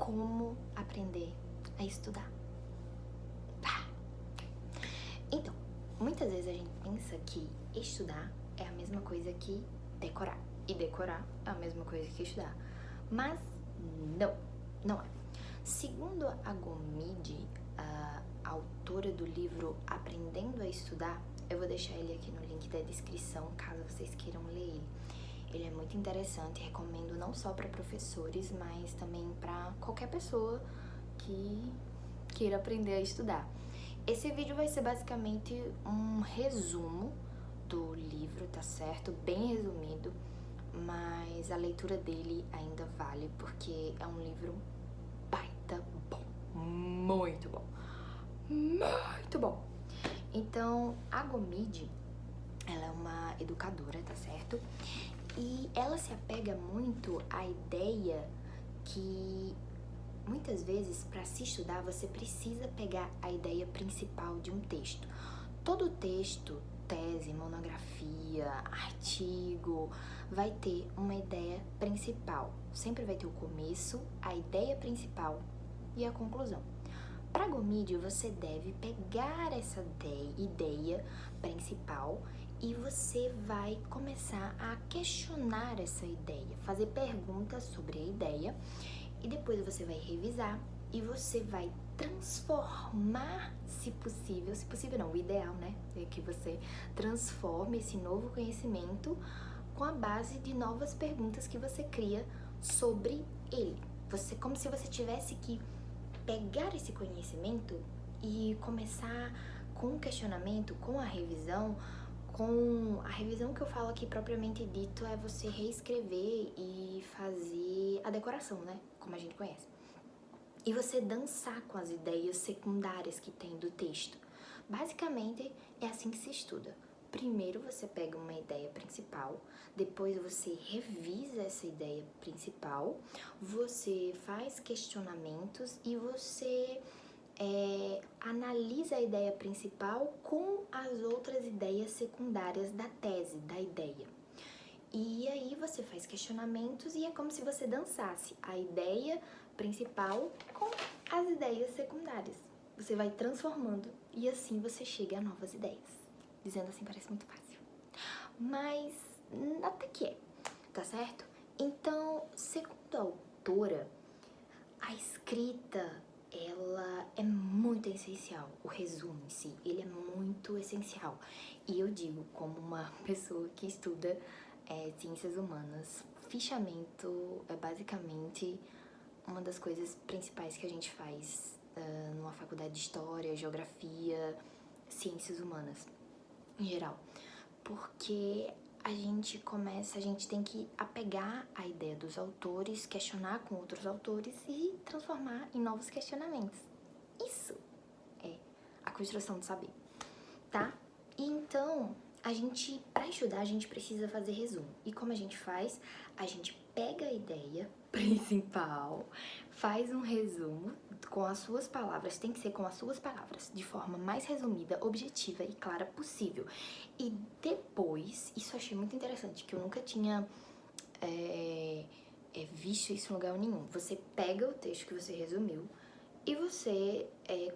como aprender a estudar. Então, muitas vezes a gente pensa que estudar é a mesma coisa que decorar. E decorar é a mesma coisa que estudar. Mas não é. Segundo a Gomide, a autora do livro Aprendendo a Estudar, eu vou deixar ele aqui no link da descrição, caso vocês queiram ler ele. Ele é muito interessante, recomendo não só para professores, mas também para qualquer pessoa que queira aprender a estudar. Esse vídeo vai ser basicamente um resumo do livro, tá certo? Bem resumido, mas a leitura dele ainda vale, porque é um livro baita bom, muito bom, muito bom. Então, a Gomide, ela é uma educadora, tá certo? E ela se apega muito à ideia que muitas vezes, para se estudar, você precisa pegar a ideia principal de um texto. Todo texto, tese, monografia, artigo, vai ter uma ideia principal. Sempre vai ter o começo, a ideia principal e a conclusão. Para Gomide, você deve pegar essa ideia principal e você vai começar a questionar essa ideia, fazer perguntas sobre a ideia. E depois você vai revisar e você vai transformar, se possível não, o ideal, né? É que você transforme esse novo conhecimento com a base de novas perguntas que você cria sobre ele. Como se você tivesse que pegar esse conhecimento e começar com o questionamento, com a revisão. Com a revisão que eu falo aqui propriamente dito é você reescrever e fazer a decoração, né? Como a gente conhece. E você dançar com as ideias secundárias que tem do texto. Basicamente, é assim que se estuda. Primeiro você pega uma ideia principal, depois você revisa essa ideia principal, você faz questionamentos e você analisa a ideia principal com as outras ideias secundárias da tese, da ideia. E aí você faz questionamentos e é como se você dançasse a ideia principal com as ideias secundárias. Você vai transformando e assim você chega a novas ideias. Dizendo assim parece muito fácil, mas até que é, tá certo? Então, segundo a autora, a escrita, ela é muito essencial. O resumo em si, ele é muito essencial. E eu digo, como uma pessoa que estuda ciências humanas, fichamento é basicamente uma das coisas principais que a gente faz numa faculdade de história, geografia, ciências humanas em geral. Porque a gente tem que apegar a ideia dos autores, questionar com outros autores e transformar em novos questionamentos. Isso é a construção do saber, tá? E então, para estudar, a gente precisa fazer resumo. E como a gente faz? A gente pega a ideia principal, faz um resumo com as suas palavras, tem que ser com as suas palavras, de forma mais resumida, objetiva e clara possível. E depois, isso eu achei muito interessante, que eu nunca tinha visto isso em lugar nenhum. Você pega o texto que você resumiu e você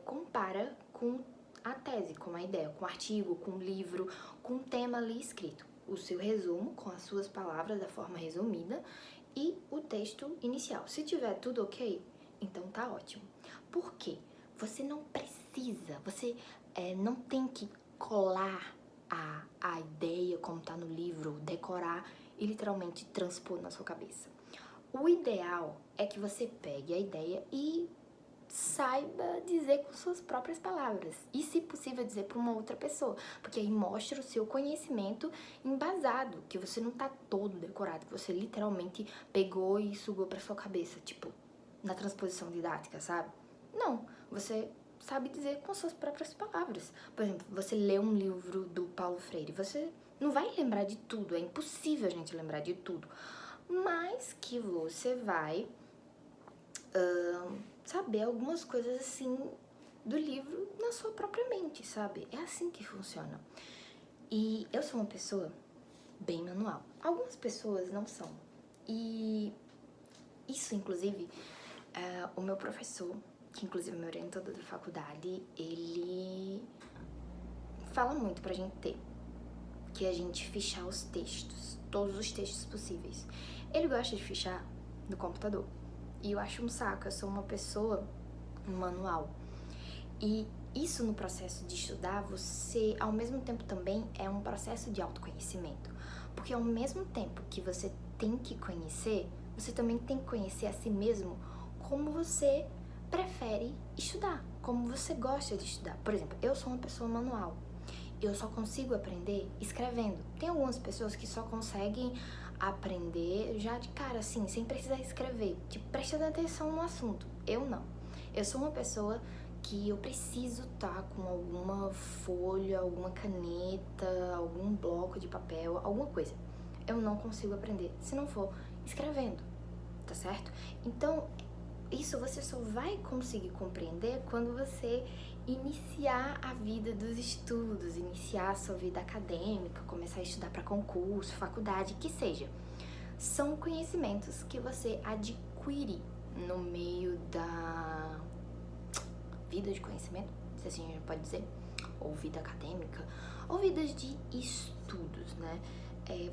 compara com a tese, com a ideia, com o artigo, com o livro, com o tema ali escrito. O seu resumo com as suas palavras da forma resumida e o texto inicial. Se tiver tudo ok, então tá ótimo. Por quê? Você não precisa, você não tem que colar a ideia como tá no livro, decorar e literalmente transpor na sua cabeça. O ideal é que você pegue a ideia e saiba dizer com suas próprias palavras e, se possível, dizer para uma outra pessoa, porque aí mostra o seu conhecimento embasado, que você não tá todo decorado, que você literalmente pegou e sugou para sua cabeça, tipo, na transposição didática, sabe? Não, você sabe dizer com suas próprias palavras. Por exemplo, você lê um livro do Paulo Freire, você não vai lembrar de tudo, é impossível a gente lembrar de tudo, mas que você vai saber algumas coisas assim do livro na sua própria mente, sabe? É assim que funciona. E eu sou uma pessoa bem manual. Algumas pessoas não são. E isso, inclusive, O meu professor, que inclusive é meu orientador da faculdade, ele fala muito pra gente ter, que é a gente fichar os textos, todos os textos possíveis. Ele gosta de fichar no computador. E eu acho um saco, eu sou uma pessoa manual. E isso no processo de estudar, você, ao mesmo tempo também, é um processo de autoconhecimento. Porque ao mesmo tempo que você tem que conhecer, você também tem que conhecer a si mesmo como você prefere estudar, como você gosta de estudar. Por exemplo, eu sou uma pessoa manual. Eu só consigo aprender escrevendo. Tem algumas pessoas que só conseguem aprender já de cara, assim, sem precisar escrever, tipo, prestando atenção no assunto. Eu não. Eu sou uma pessoa que eu preciso estar com alguma folha, alguma caneta, algum bloco de papel, alguma coisa. Eu não consigo aprender se não for escrevendo, tá certo? Então, isso você só vai conseguir compreender quando você iniciar a vida dos estudos, iniciar a sua vida acadêmica, começar a estudar para concurso, faculdade, que seja. São conhecimentos que você adquire no meio da vida de conhecimento, se assim a gente pode dizer, ou vida acadêmica, ou vidas de estudos, né?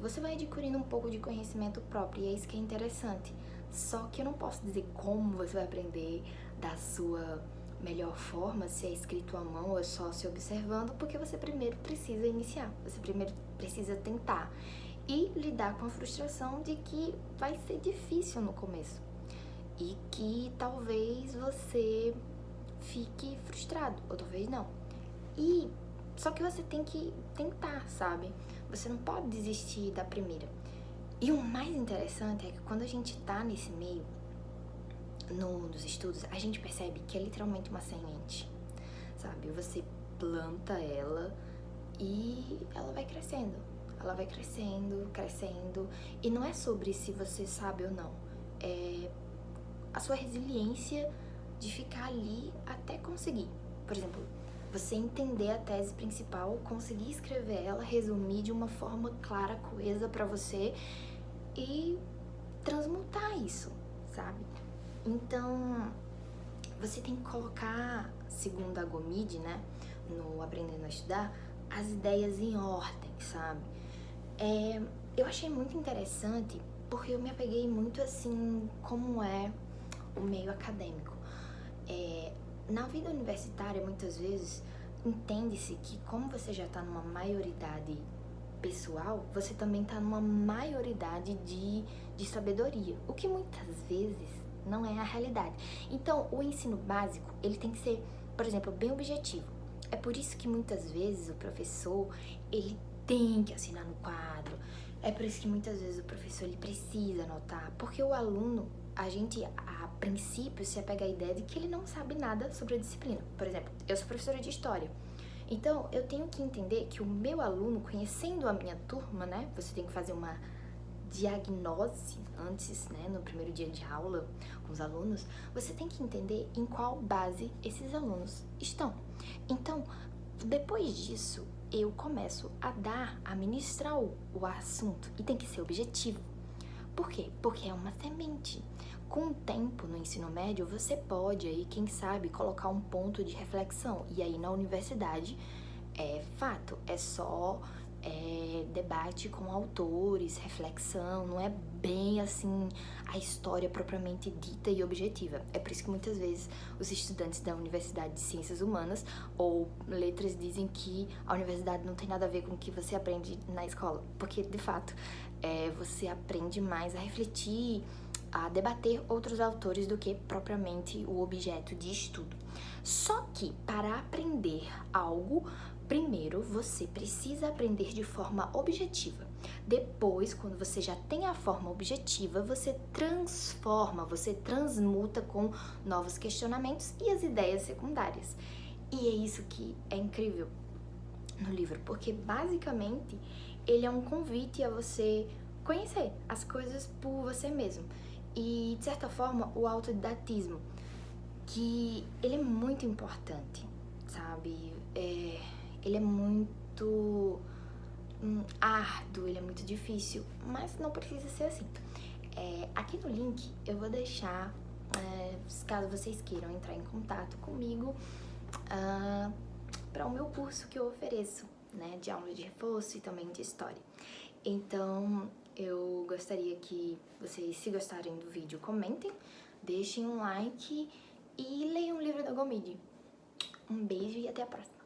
Você vai adquirindo um pouco de conhecimento próprio e é isso que é interessante. Só que eu não posso dizer como você vai aprender da sua melhor forma, se é escrito à mão ou é só se observando, porque você primeiro precisa iniciar, você primeiro precisa tentar e lidar com a frustração de que vai ser difícil no começo e que talvez você fique frustrado, ou talvez não. E só que você tem que tentar, sabe? Você não pode desistir da primeira. E o mais interessante é que quando a gente tá nesse meio, nos estudos, a gente percebe que é literalmente uma semente, sabe? Você planta ela e ela vai crescendo. Ela vai crescendo, crescendo. E não é sobre se você sabe ou não. É a sua resiliência de ficar ali até conseguir. Por exemplo, você entender a tese principal, conseguir escrever ela, resumir de uma forma clara, coesa pra você e transmutar isso, sabe? Então, você tem que colocar, segundo a Gomide, né, no Aprendendo a Estudar, as ideias em ordem, sabe? Eu achei muito interessante porque eu me apeguei muito, assim, como é o meio acadêmico. Na vida universitária, muitas vezes, entende-se que como você já tá numa maioridade pessoal, você também tá numa maioridade de sabedoria, o que muitas vezes não é a realidade. Então, o ensino básico, ele tem que ser, por exemplo, bem objetivo. É por isso que muitas vezes o professor, ele tem que assinar no quadro. É por isso que muitas vezes o professor, ele precisa anotar, porque o aluno, a gente, a princípio, se apega à ideia de que ele não sabe nada sobre a disciplina. Por exemplo, eu sou professora de história. Então, eu tenho que entender que o meu aluno, conhecendo a minha turma, né? Você tem que fazer uma diagnose antes, né? No primeiro dia de aula com os alunos. Você tem que entender em qual base esses alunos estão. Então, depois disso, eu começo a ministrar o assunto. E tem que ser objetivo. Por quê? Porque é uma semente. Com o tempo no ensino médio, você pode aí, quem sabe, colocar um ponto de reflexão. E aí na universidade, é fato, é só debate com autores, reflexão, não é bem assim a história propriamente dita e objetiva. É por isso que muitas vezes os estudantes da Universidade de Ciências Humanas ou letras dizem que a universidade não tem nada a ver com o que você aprende na escola, porque de fato você aprende mais a refletir, a debater outros autores do que propriamente o objeto de estudo. Só que para aprender algo, primeiro você precisa aprender de forma objetiva. Depois, quando você já tem a forma objetiva, você transforma, você transmuta com novos questionamentos e as ideias secundárias. E é isso que é incrível no livro, porque basicamente ele é um convite a você conhecer as coisas por você mesmo. E, de certa forma, o autodidatismo, que ele é muito importante, sabe? Ele é muito árduo, ele é muito difícil, mas não precisa ser assim. Aqui no link eu vou deixar caso vocês queiram entrar em contato comigo para o meu curso que eu ofereço, né, de aulas de reforço e também de história. Então, eu gostaria que vocês, se gostarem do vídeo, comentem, deixem um like e leiam o livro da Gomide. Um beijo e até a próxima!